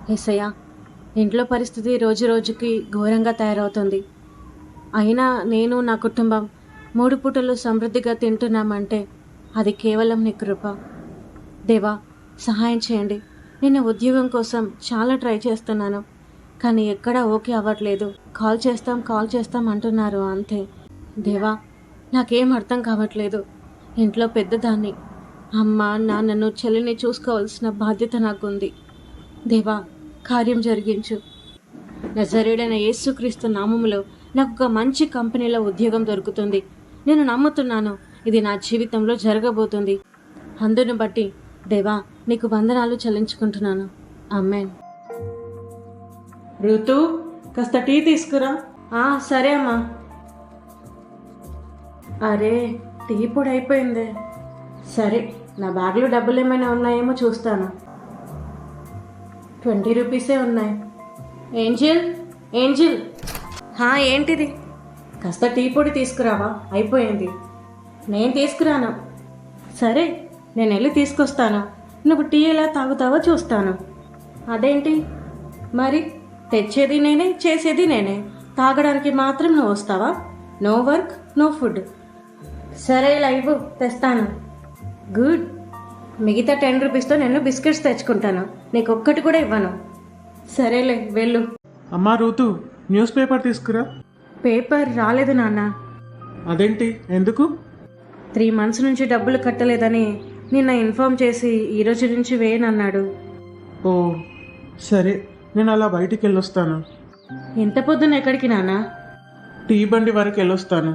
యేసయ్యా, ఇంట్లో పరిస్థితి రోజు రోజుకి ఘోరంగా తయారవుతుంది. అయినా నేను నా కుటుంబం 3 పూటలు సమృద్ధిగా తింటున్నామంటే అది కేవలం నీ కృప. దేవా, సహాయం చేయండి. నేను ఉద్యోగం కోసం చాలా ట్రై చేస్తున్నాను, కానీ ఎక్కడా ఓకే అవ్వట్లేదు. కాల్ చేస్తాం అంటున్నారు అంతే. దేవా, నాకేం అర్థం కావట్లేదు. ఇంట్లో పెద్దదాన్ని, అమ్మ నాన్నను చెల్లిని చూసుకోవాల్సిన బాధ్యత నాకుంది. దేవా, కార్యం జరిగించు. నజరేయుడైన యేసుక్రీస్తు నామములో నాకు ఒక మంచి కంపెనీలో ఉద్యోగం దొరుకుతుంది. నేను నమ్ముతున్నాను, ఇది నా జీవితంలో జరగబోతుంది. అందును బట్టి దేవా, నీకు వందనాలు చెల్లించుకుంటున్నాను. ఆమేన్. ఋతు, కాస్త టీ తీసుకురా. సరే అమ్మా. అరే, టీ పొడి అయిపోయిందే. సరే, నా బ్యాగ్లో డబ్బులు ఏమైనా ఉన్నాయేమో చూస్తాను. 20 రూపీసే ఉన్నాయి. ఏంజిల్, ఏంటిది? కాస్త టీ పొడి తీసుకురావా, అయిపోయింది. నేను తీసుకురాను. సరే, నేను వెళ్ళి తీసుకొస్తాను. నువ్వు టీ ఎలా తాగుతావో చూస్తాను. అదేంటి మరి, తెచ్చేది నేనే, చేసేది నేనే, తాగడానికి మాత్రం నువ్వు వస్తావా? No work, no food. సరే, ఇలా ఇవ్వు, తెస్తాను. గుడ్. మిగతా 10 రూపీస్తో నేను బిస్కెట్స్ తెచ్చుకుంటాను. నీకు ఒక్కటి కూడా ఇవ్వను. సరేలే, వెళ్ళు. అమ్మా ఋతు, న్యూస్ పేపర్ తీసుకురా. పేపర్ రాలేదు నాన్న. అదేంటి, ఎందుకు? 3 మంత్స్ నుంచి డబ్బులు కట్టలేదని నిన్న ఇన్ఫార్మ్ చేసి ఈ రోజు నుంచి వేయనన్నాడు. ఓ సరే, నేను అలా బయటికి వెళ్ళొస్తాను. ఎంత పొద్దున ఎక్కడికి నాన్న? టీ బండి వరకు వెళ్ళొస్తాను.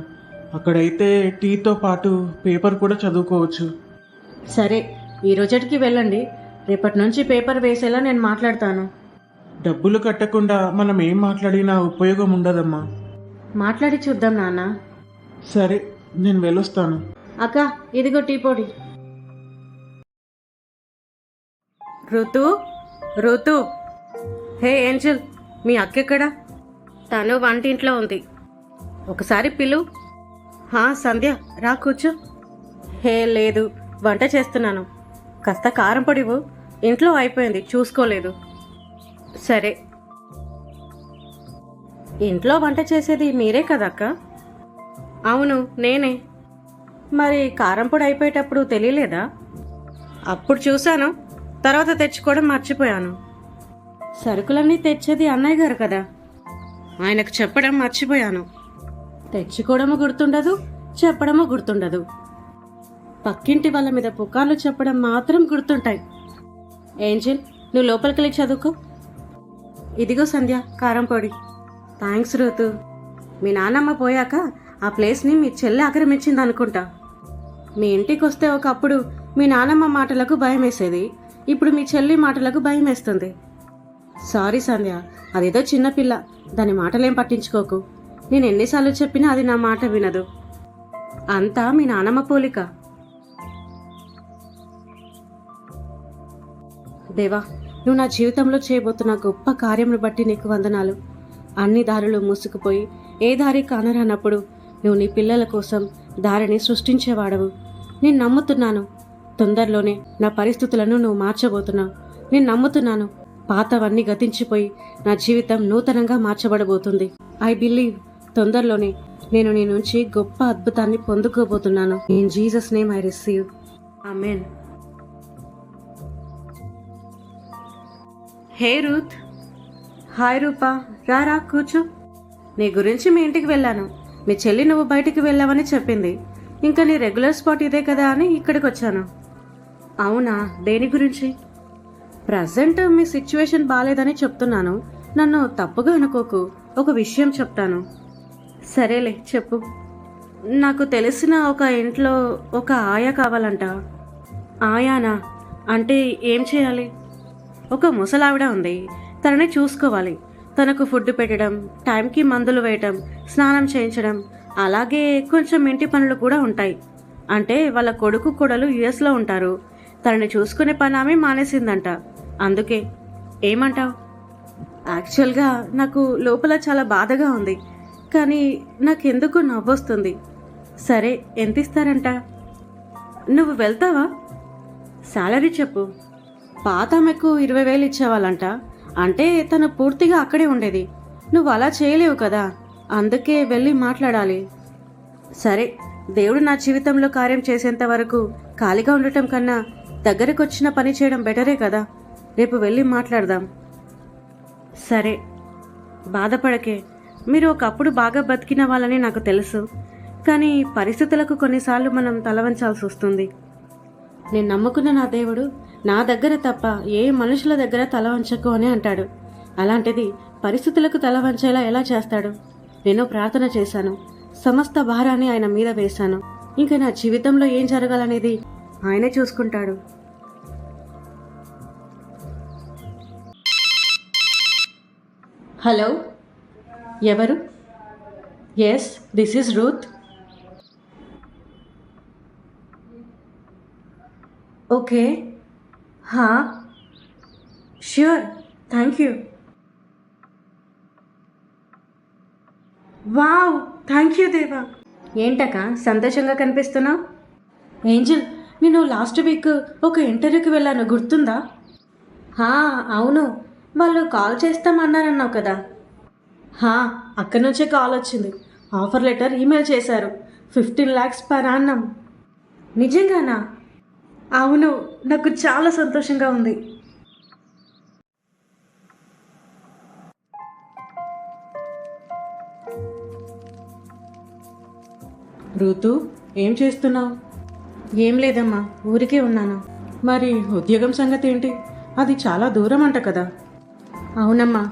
అక్కడైతే టీతో పాటు పేపర్ కూడా చదువుకోవచ్చు. సరే, ఈ రోజటికి వెళ్ళండి. రేపటి నుంచి పేపర్ వేసేలా నేను మాట్లాడతాను. డబ్బులు కట్టకుండా మనం ఏం మాట్లాడినా ఉపయోగం ఉండదమ్మా. మాట్లాడి చూద్దాం నాన్న. సరే, నేను వెళ్ళొస్తాను. అక్క, ఇదిగో టీ పొడి. ఋతు. హే ఏంజల్, మీ అక్క ఎక్కడా? తను వంటింట్లో ఉంది. ఒకసారి పిలు. సంధ్య, రా కూర్చో. హే లేదు, వంట చేస్తున్నాను. కాస్త కారం పొడివు, ఇంట్లో అయిపోయింది, చూసుకోలేదు. సరే. ఇంట్లో వంట చేసేది మీరే కదక్క? అవును, నేనే. మరి కారం పొడి అయిపోయేటప్పుడు తెలియలేదా? అప్పుడు చూశాను, తర్వాత తెచ్చుకోవడం మర్చిపోయాను. సరుకులన్నీ తెచ్చేది అన్నయ్య గారు కదా, ఆయనకు చెప్పడం మర్చిపోయాను. తెచ్చుకోవడము గుర్తుండదు, చెప్పడము గుర్తుండదు. పక్కింటి వాళ్ళ మీద పుకార్లు చెప్పడం మాత్రం గుర్తుంటాయి. ఏంజిల్, నువ్వు లోపలికి వెళ్ళి చదువుకో. ఇదిగో సంధ్య, కారం పొడి. థ్యాంక్స్ ఋతు. మీ నాన్నమ్మ పోయాక ఆ ప్లేస్ని మీ చెల్లి ఆక్రమించింది అనుకుంటా. మీ ఇంటికి వస్తే ఒకప్పుడు మీ నాన్నమ్మ మాటలకు భయం వేసేది, ఇప్పుడు మీ చెల్లి మాటలకు భయం వేస్తుంది. సారీ సంధ్య, అదేదో చిన్నపిల్ల, దాని మాటలేం పట్టించుకోకు. నేను ఎన్నిసార్లు చెప్పినా అది నా మాట వినదు. అంతా మీ నాన్నమ్మ పోలిక. దేవా, నువ్వు నా జీవితంలో చేయబోతున్న గొప్ప కార్యమును బట్టి నీకు వందనాలు. అన్ని దారులు మూసుకుపోయి ఏ దారి కానరానప్పుడు నువ్వు నీ పిల్లల కోసం దారిని సృష్టించేవాడవు. నేను నమ్ముతున్నాను, తొందరలోనే నా పరిస్థితులను నువ్వు మార్చబోతున్నావు. నేను నమ్ముతున్నాను, పాతవన్నీ గతించిపోయి నా జీవితం నూతనంగా మార్చబడబోతుంది. ఐ బిలీవ్, తొందరలోనే నేను నీ నుంచి గొప్ప అద్భుతాన్ని పొందుకోబోతున్నాను. In Jesus name I receive. Amen. Hey Ruth. Hi Rupa, రా కూర్చో. నీ గురించి మీ ఇంటికి వెళ్ళాను. మీ చెల్లి నువ్వు బయటికి వెళ్ళావని చెప్పింది. ఇంకా నీ రెగ్యులర్ స్పాట్ ఇదే కదా అని ఇక్కడికి వచ్చాను. అవునా, దేని గురించి? ప్రజెంట్ మీ సిచ్యువేషన్ బాగాలేదని చెప్తున్నాను, నన్ను తప్పుగా అనుకోకు. ఒక విషయం చెప్తాను. సరేలే, చెప్పు. నాకు తెలిసిన ఒక ఇంట్లో ఒక ఆయా కావాలంట. ఆయానా? అంటే ఏం చేయాలి? ఒక ముసలావిడ ఉంది, తనని చూసుకోవాలి. తనకు ఫుడ్ పెట్టడం, టైంకి మందులు వేయటం, స్నానం చేయించడం, అలాగే కొంచెం ఇంటి పనులు కూడా ఉంటాయి. అంటే వాళ్ళ కొడుకు కోడలు యుఎస్లో ఉంటారు. తనని చూసుకునే పని ఆమె మానేసిందంట. అందుకే. ఏమంటావు? యాక్చువల్గా నాకు లోపల చాలా బాధగా ఉంది, కానీ నాకెందుకు నవ్వొస్తుంది. సరే, ఎంత ఇస్తారంట? నువ్వు వెళ్తావా? శాలరీ చెప్పు. పాత ఆమెకు 20,000 ఇచ్చేవాళ్ళంట, అంటే తను పూర్తిగా అక్కడే ఉండేది. నువ్వు అలా చేయలేవు కదా, అందుకే వెళ్ళి మాట్లాడాలి. సరే, దేవుడు నా జీవితంలో కార్యం చేసేంత వరకు ఖాళీగా ఉండటం కన్నా దగ్గరకు వచ్చిన పని చేయడం బెటరే కదా. రేపు వెళ్ళి మాట్లాడదాం. సరే, బాధపడకే. మీరు ఒకప్పుడు బాగా బతికిన వాళ్ళని నాకు తెలుసు, కానీ పరిస్థితులకు కొన్నిసార్లు మనం తలవంచాల్సి వస్తుంది. నేను నమ్ముకున్న నా దేవుడు నా దగ్గర తప్ప ఏ మనుషుల దగ్గర తల వంచకు అని అంటాడు. అలాంటిది పరిస్థితులకు తల వంచేలా ఎలా చేస్తాడు? నేను ప్రార్థన చేశాను, సమస్త భారాన్ని ఆయన మీద వేశాను. ఇంకా నా జీవితంలో ఏం జరగాలనేది ఆయనే చూసుకుంటాడు. హలో, ఎవరు? Yes, this is Ruth. Okay, హా, sure, thank you. Wow, thank you దేవా. ఏంటక్క సంతోషంగా కనిపిస్తున్నావు? ఏంజల్, నేను లాస్ట్ వీక్ ఒక ఇంటర్వ్యూకి వెళ్ళాను, గుర్తుందా? హా, అవును. వాళ్ళు కాల్ చేస్తామన్నారన్నావు కదా. హా, అక్కడి నుంచే కాల్ వచ్చింది. ఆఫర్ లెటర్ ఈమెయిల్ చేశారు. 15 lakhs per annum. నిజంగానా? అవును, నాకు చాలా సంతోషంగా ఉంది. ఋతు, ఏం చేస్తున్నావు? ఏం లేదమ్మా, ఊరికే ఉన్నాను. మరి ఉద్యోగం సంగతి ఏంటి? అది చాలా దూరం అంట కదా. అవునమ్మా,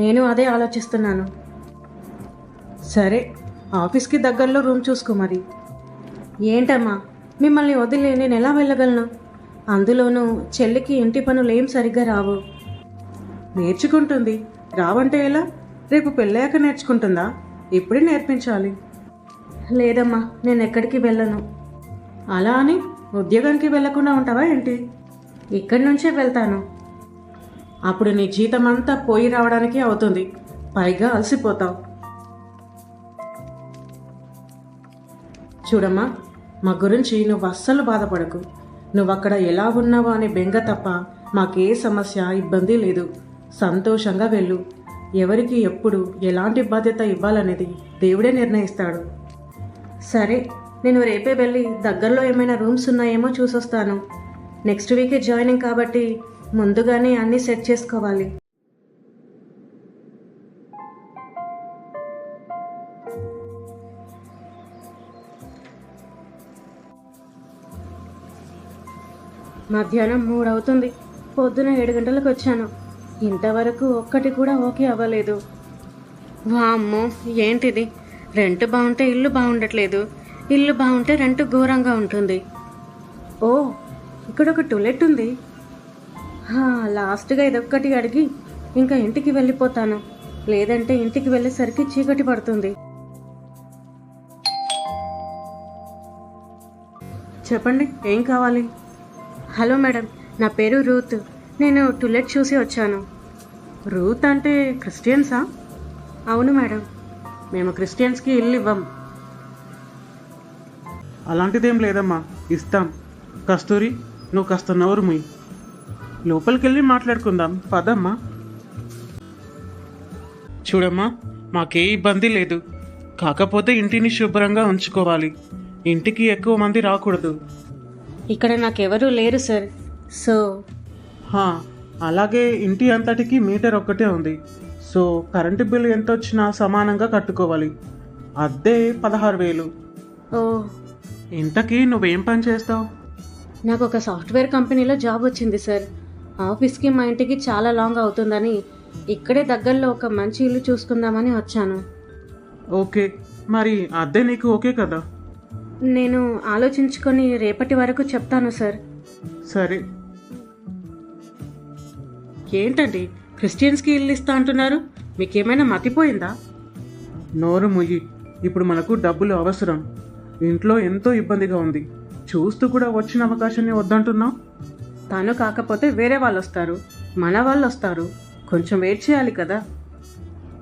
నేను అదే ఆలోచిస్తున్నాను. సరే, ఆఫీస్కి దగ్గరలో రూమ్ చూసుకో మరి. ఏంటమ్మా, మిమ్మల్ని వదిలి నేను ఎలా వెళ్ళగలను? అందులోనూ చెల్లికి ఇంటి పనులు ఏం సరిగ్గా రావు. నేర్చుకుంటుంది. రావంటే ఎలా? రేపు పెళ్ళాక నేర్చుకుంటుందా? ఇప్పుడే నేర్పించాలి. లేదమ్మా, నేను ఎక్కడికి వెళ్ళను. అలా అని ఉద్యోగానికి వెళ్లకుండా ఉంటావా ఏంటి? ఇక్కడి నుంచే వెళ్తాను. అప్పుడు నీ జీతం అంతా పోయి రావడానికి అవుతుంది, పైగా అలసిపోతావు. చూడమ్మా, మా గురించి నువ్వు అస్సలు బాధపడకు. నువ్వక్కడ ఎలా ఉన్నావో అనే బెంగ తప్ప మాకే సమస్య, ఇబ్బంది లేదు. సంతోషంగా వెళ్ళు. ఎవరికి ఎప్పుడు ఎలాంటి బాధ్యత ఇవ్వాలనేది దేవుడే నిర్ణయిస్తాడు. సరే, నేను రేపే వెళ్ళి దగ్గరలో ఏమైనా రూమ్స్ ఉన్నాయేమో చూసొస్తాను. నెక్స్ట్ వీకే జాయినింగ్ కాబట్టి ముందుగానే అన్నీ సెట్ చేసుకోవాలి. మధ్యాహ్నం 3 అవుతుంది. పొద్దున 7 గంటలకు వచ్చాను. ఇంతవరకు ఒక్కటి కూడా ఓకే అవ్వలేదు. వామ్మో, ఏంటిది? రెంట్ బాగుంటే ఇల్లు బాగుండట్లేదు, ఇల్లు బాగుంటే రెంట్ ఘోరంగా ఉంటుంది. ఓ, ఇక్కడ ఒక టాయిలెట్ ఉంది. లాస్ట్గా ఇదొక్కటి అడిగి ఇంకా ఇంటికి వెళ్ళిపోతాను. లేదంటే ఇంటికి వెళ్ళేసరికి చీకటి పడుతుంది. చెప్పండి, ఏం కావాలి? హలో మేడం, నా పేరు రూత్. నేను టాయిలెట్ చూసి వచ్చాను. రూత్ అంటే క్రిస్టియన్సా? అవును మేడం. మేము క్రిస్టియన్స్కి ఇల్లు ఇవ్వం. అలాంటిదేం లేదమ్మా, ఇస్తాం. కస్తూరి, నువ్వు కాస్త నోరు మీ లోపలికి వెళ్ళి మాట్లాడుకుందాం, పదమ్మా. చూడమ్మా, మాకే ఇబ్బంది లేదు. కాకపోతే ఇంటిని శుభ్రంగా ఉంచుకోవాలి. ఇంటికి ఎక్కువ మంది రాకూడదు. ఇక్కడ నాకెవరూ లేరు సార్. సో అలాగే ఇంటి అంతటికి మీటర్ ఒక్కటే ఉంది. సో కరెంటు బిల్లు ఎంత వచ్చినా సమానంగా కట్టుకోవాలి. అద్దె 16,000. ఓ, ఇంతకీ నువ్వేం పని చేస్తావు? నాకు ఒక సాఫ్ట్వేర్ కంపెనీలో జాబ్ వచ్చింది సార్. ఆఫీస్కి మా ఇంటికి చాలా లాంగ్ అవుతుందని ఇక్కడే దగ్గరలో ఒక మంచి ఇల్లు చూసుకుందామని వచ్చాను. ఓకే, మరి అద్దె నీకు ఓకే కదా? నేను ఆలోచించుకొని రేపటి వరకు చెప్తాను సార్. సరే. ఏంటండి, క్రిస్టియన్స్కి ఇల్లు ఇస్తా అంటున్నారు? మీకేమైనా మతిపోయిందా? నోరు ముయ్యి. ఇప్పుడు మనకు డబ్బులు అవసరం. ఇంట్లో ఎంతో ఇబ్బందిగా ఉంది. చూస్తూ కూడా వచ్చిన అవకాశాన్ని వద్దంటున్నావు. తను కాకపోతే వేరే వాళ్ళు వస్తారు, మన వాళ్ళు వస్తారు. కొంచెం వెయిట్ చేయాలి కదా.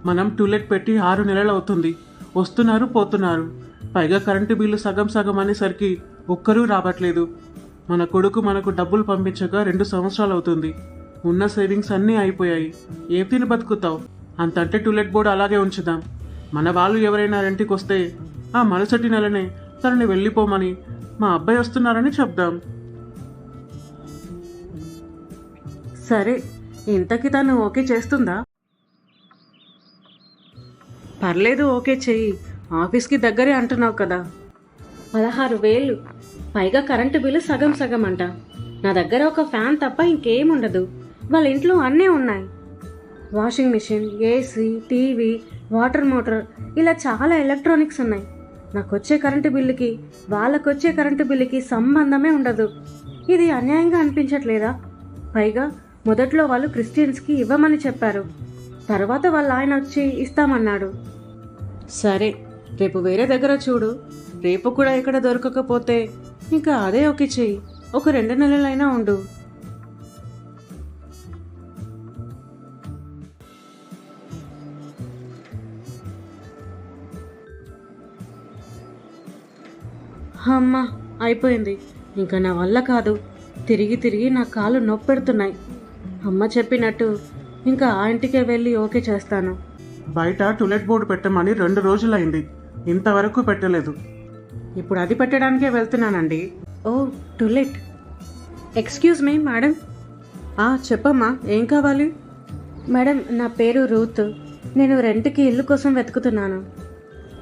మనం టూలెట్ పెట్టి 6 నెలలు అవుతుంది. వస్తున్నారు, పోతున్నారు. పైగా కరెంటు బిల్లు సగం సగం అనేసరికి ఒక్కరూ రావట్లేదు. మన కొడుకు మనకు డబ్బులు పంపించగా 2 సంవత్సరాలు అవుతుంది. ఉన్న సేవింగ్స్ అన్నీ అయిపోయాయి. ఏం తిని బతుకుతావు? అంతంటే టూలెట్ బోర్డు అలాగే ఉంచుదాం. మన వాళ్ళు ఎవరైనా రెంట్కి వస్తే ఆ మరుసటి నెలనే తనని వెళ్ళిపోమని మా అబ్బాయి వస్తున్నారని చెప్దాం. సరే, ఇంతకి తను ఓకే చేస్తుందా? పర్లేదు, ఓకే చెయ్యి. ఆఫీస్కి దగ్గరే అంటున్నావు కదా. 16,000, పైగా కరెంటు బిల్లు సగం సగం అంట. నా దగ్గర ఒక ఫ్యాన్ తప్ప ఇంకేం ఉండదు. వాళ్ళ ఇంట్లో అన్నీ ఉన్నాయి. Washing machine, AC, TV, water motor, ఇలా చాలా ఎలక్ట్రానిక్స్ ఉన్నాయి. నాకొచ్చే కరెంటు బిల్లుకి వాళ్ళకొచ్చే కరెంటు బిల్లుకి సంబంధమే ఉండదు. ఇది అన్యాయంగా అనిపించట్లేదా? పైగా మొదట్లో వాళ్ళు క్రిస్టియన్స్కి ఇవ్వమని చెప్పారు. తర్వాత వాళ్ళ ఆయన వచ్చి ఇస్తామన్నాడు. సరే, రేపు వేరే దగ్గర చూడు. రేపు కూడా ఇక్కడ దొరకకపోతే ఇంకా అదే ఓకే చెయ్యి. ఒక 2 నెలలైనా ఉండు. అమ్మా, అయిపోయింది. ఇంకా నా వల్ల కాదు. తిరిగి తిరిగి నా కాళ్ళు నొప్పెడుతున్నాయి. అమ్మ చెప్పినట్టు ఇంకా ఆ ఇంటికే వెళ్ళి ఓకే చేస్తాను. బయట టూలెట్ బోర్డు పెట్టమని 2 రోజులైంది, ఇంతవరకు పెట్టలేదు. ఇప్పుడు అది పెట్టడానికే వెళ్తున్నానండి. ఓ, టూలెట్. Excuse me madam. చెప్పమ్మా, ఏం కావాలి? మేడం, నా పేరు రూత్. నేను రెంట్కి ఇల్లు కోసం వెతుకుతున్నాను.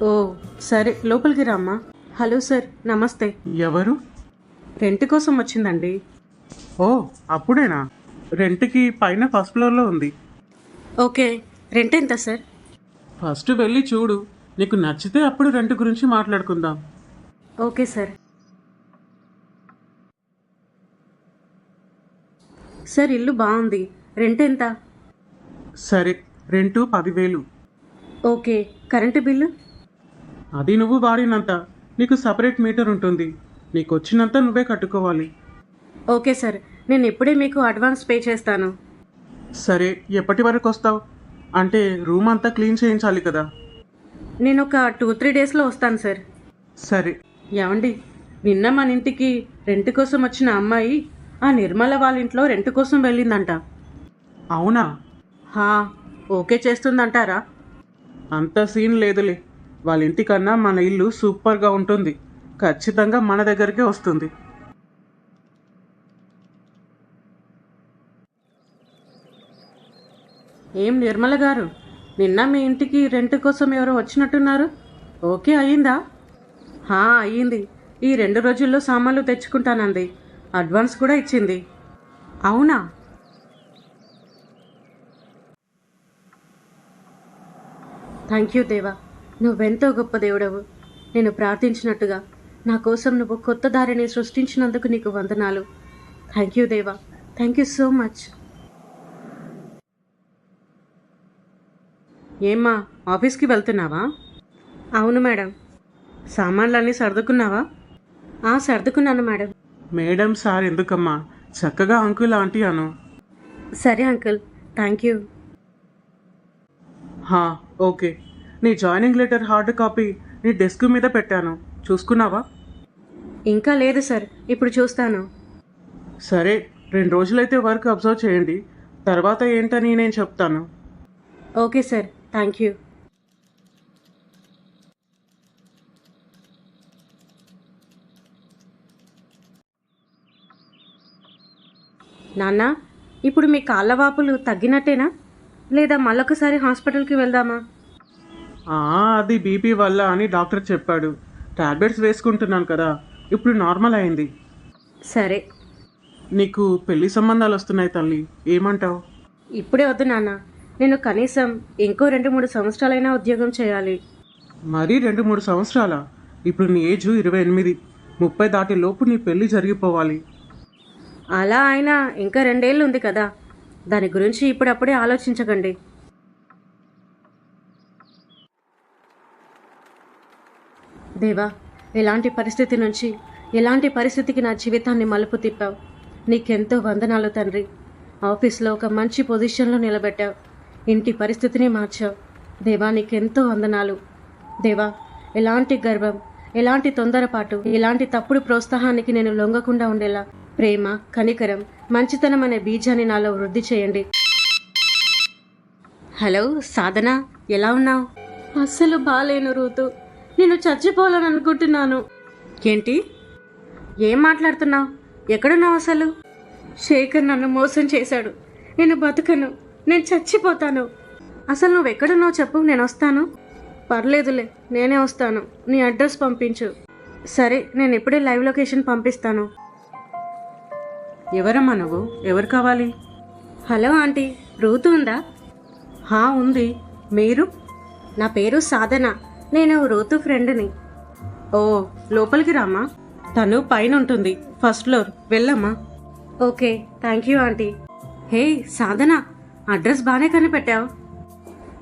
ఓ, సరే, లోపలికి రామ్మా. హలో సార్, నమస్తే. ఎవరు? రెంట్ కోసం వచ్చిందండి. ఓ, అప్పుడేనా? రెంట్కి పైన ఫస్ట్ ఫ్లోర్లో ఉంది. ఓకే, రెంట్ ఎంత సార్? ఫస్ట్ వెళ్ళి చూడు, నీకు నచ్చితే అప్పుడు రెంట్ గురించి మాట్లాడుకుందాం. Okay sir. సార్, ఇల్లు బాగుంది. రెంట్ ఎంత? సరే, రెంటు 10,000. Okay, current bill? అది నువ్వు వాడినంత. నీకు సపరేట్ మీటర్ ఉంటుంది. నీకు వచ్చినంత నువ్వే కట్టుకోవాలి. ఓకే సార్, నేను ఇప్పుడే మీకు అడ్వాన్స్ పే చేస్తాను. సరే, ఎప్పటి వరకు వస్తావు? అంటే రూమ్ అంతా క్లీన్ చేయించాలి కదా. నేను ఒక 2-3 డేస్లో వస్తాను సార్. సరే. ఏమండి, నిన్న మన ఇంటికి రెంట్ కోసం వచ్చిన అమ్మాయి ఆ నిర్మల వాళ్ళ ఇంట్లో రెంట్ కోసం వెళ్ళిందంట. అవునా? ఓకే చేస్తుందంటారా? అంత సీన్ లేదులే. వాళ్ళ ఇంటికన్నా మన ఇల్లు సూపర్గా ఉంటుంది. ఖచ్చితంగా మన దగ్గరికే వస్తుంది. ఏం నిర్మల గారు, నిన్న మీ ఇంటికి రెంట్ కోసం ఎవరో వచ్చినట్టున్నారు. ఓకే అయ్యిందా? అయ్యింది. ఈ 2 రోజుల్లో సామాన్లు తెచ్చుకుంటానంది. అడ్వాన్స్ కూడా ఇచ్చింది. అవునా? థ్యాంక్ యూ దేవా, నువ్వెంతో గొప్ప దేవుడవు. నేను ప్రార్థించినట్టుగా నా కోసం నువ్వు కొత్త దారిని సృష్టించినందుకు నీకు వందనాలు. థ్యాంక్ యూ దేవా, థ్యాంక్ యూ సో మచ్. ఏమ్మా, ఆఫీస్కి వెళ్తున్నావా? అవును మేడం. సామాన్లన్నీ సర్దుకున్నావా? సర్దుకున్నాను మేడం. మేడం సార్ ఎందుకమ్మా, చక్కగా అంకుల్ ఆంటీ అను. సరే అంకుల్, థ్యాంక్ యూ. ఓకే. నీ జాయినింగ్ లెటర్ హార్డ్ కాపీ నీ డెస్క్ మీద పెట్టాను, చూసుకున్నావా? ఇంకా లేదు సార్, ఇప్పుడు చూస్తాను. సరే, 2 రోజులైతే వర్క్ అబ్జర్వ్ చేయండి. తర్వాత ఏంటని నేను చెప్తాను. Okay sir, thank you. నాన్న, ఇప్పుడు మీ కాళ్ళ వాపులు తగ్గినట్టేనా, లేదా మళ్ళొకసారి హాస్పిటల్కి వెళ్దామా? అది బీపీ వల్ల అని డాక్టర్ చెప్పాడు. టాబ్లెట్స్ వేసుకుంటున్నాను కదా, ఇప్పుడు నార్మల్ అయింది. సరే. నీకు పెళ్లి సంబంధాలు వస్తున్నాయి తల్లి, ఏమంటావు? ఇప్పుడే వద్దు నాన్న, నేను కనీసం ఇంకో 2-3 సంవత్సరాలైనా ఉద్యోగం చేయాలి. మరీ 2-3 సంవత్సరాలా? ఇప్పుడు నీ ఏజ్ 28. 30 దాటి లోపు నీ పెళ్లి జరిగిపోవాలి. అలా అయినా ఇంకా 2 ఏళ్ళు ఉంది కదా, దాని గురించి ఇప్పుడప్పుడే ఆలోచించకండి. దేవా, ఎలాంటి పరిస్థితి నుంచి ఎలాంటి పరిస్థితికి నా జీవితాన్ని మలుపు తిప్పావు. నీకెంతో వందనాలు తండ్రి. ఆఫీస్లో ఒక మంచి పొజిషన్లో నిలబెట్టావు. ఇంటి పరిస్థితిని మార్చావు. దేవా, నీకెంతో వందనాలు. దేవా, ఎలాంటి గర్వం, ఎలాంటి తొందరపాటు, ఎలాంటి తప్పుడు ప్రోత్సాహానికి నేను లొంగకుండా ఉండేలా ప్రేమ, కనికరం, మంచితనం అనే బీజాన్ని నాలో వృద్ధి చేయండి. హలో సాధన, ఎలా ఉన్నావు? అస్సలు బాలేను రూతు. నేను చచ్చిపోవాలని అనుకుంటున్నాను. ఏంటి? ఏం మాట్లాడుతున్నావు? ఎక్కడున్నావు అసలు? శేఖర్ నన్ను మోసం చేశాడు. నేను బతకను, నేను చచ్చిపోతాను. అసలు నువ్వు ఎక్కడున్నావు చెప్పు, నేను వస్తాను. పర్లేదులే, నేనే వస్తాను. నీ అడ్రస్ పంపించు. సరే, నేను ఇప్పుడే లైవ్ లొకేషన్ పంపిస్తాను. ఎవరమ్మా నువ్వు? ఎవరు కావాలి? హలో ఆంటీ, రూతు ఉందా? హా ఉంది. మీరు? నా పేరు సాధన. నేను రూతు ఫ్రెండ్ని. ఓ, లోపలికి రామ్మా. తను పైన ఉంటుంది, ఫస్ట్ ఫ్లోర్. వెళ్ళమ్మా. Okay, thank you aunty. Hey Sadhana, address బాగానే కనిపెట్టావు.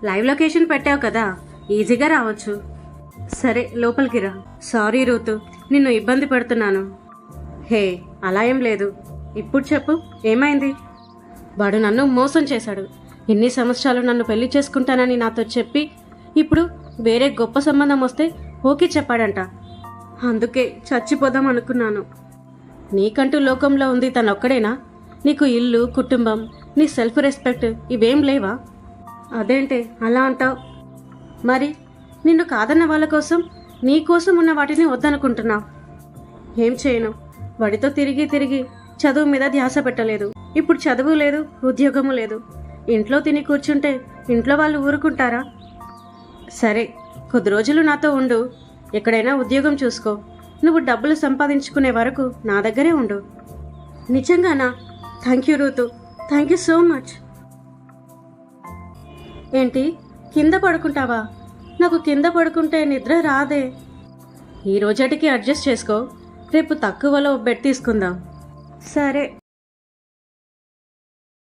లైవ్ లొకేషన్ పెట్టావు కదా, ఈజీగా రావచ్చు. సరే, లోపలికి రా. సారీ రూతు, నిన్ను ఇబ్బంది పెడుతున్నాను. హే, అలా ఏం లేదు. ఇప్పుడు చెప్పు, ఏమైంది? వాడు నన్ను మోసం చేశాడు. ఇన్ని సంవత్సరాలు నన్ను పెళ్లి చేసుకుంటానని నాతో చెప్పి ఇప్పుడు వేరే గొప్ప సంబంధం వస్తే ఓకే చెప్పాడంట. అందుకే చచ్చిపోదాం అనుకున్నాను. నీకంటూ లోకంలో ఉంది తనొక్కడేనా? నీకు ఇల్లు, కుటుంబం, నీ సెల్ఫ్ రెస్పెక్ట్ ఇవేం లేవా? అదేంటే అలా అంటావు? మరి నిన్ను కాదన్న వాళ్ళ కోసం నీ కోసం ఉన్న వాటిని వద్దనుకుంటున్నావు. ఏం చేయను, వాడితో తిరిగి తిరిగి చదువు మీద ధ్యాస పెట్టలేదు. ఇప్పుడు చదువు లేదు, ఉద్యోగము లేదు. ఇంట్లో తిని కూర్చుంటే ఇంట్లో వాళ్ళు ఊరుకుంటారా? సరే, కొద్ది రోజులు నాతో ఉండు. ఎక్కడైనా ఉద్యోగం చూసుకో. నువ్వు డబ్బులు సంపాదించుకునే వరకు నా దగ్గరే ఉండు. నిజంగానా? Thank you Ruth, thank you so much. ఏంటి, కింద పడుకుంటావా? నాకు కింద పడుకుంటే నిద్ర రాదే. ఈ రోజటికి అడ్జస్ట్ చేసుకో. రేపు తక్కువలో బెడ్ తీసుకుందాం. సరే.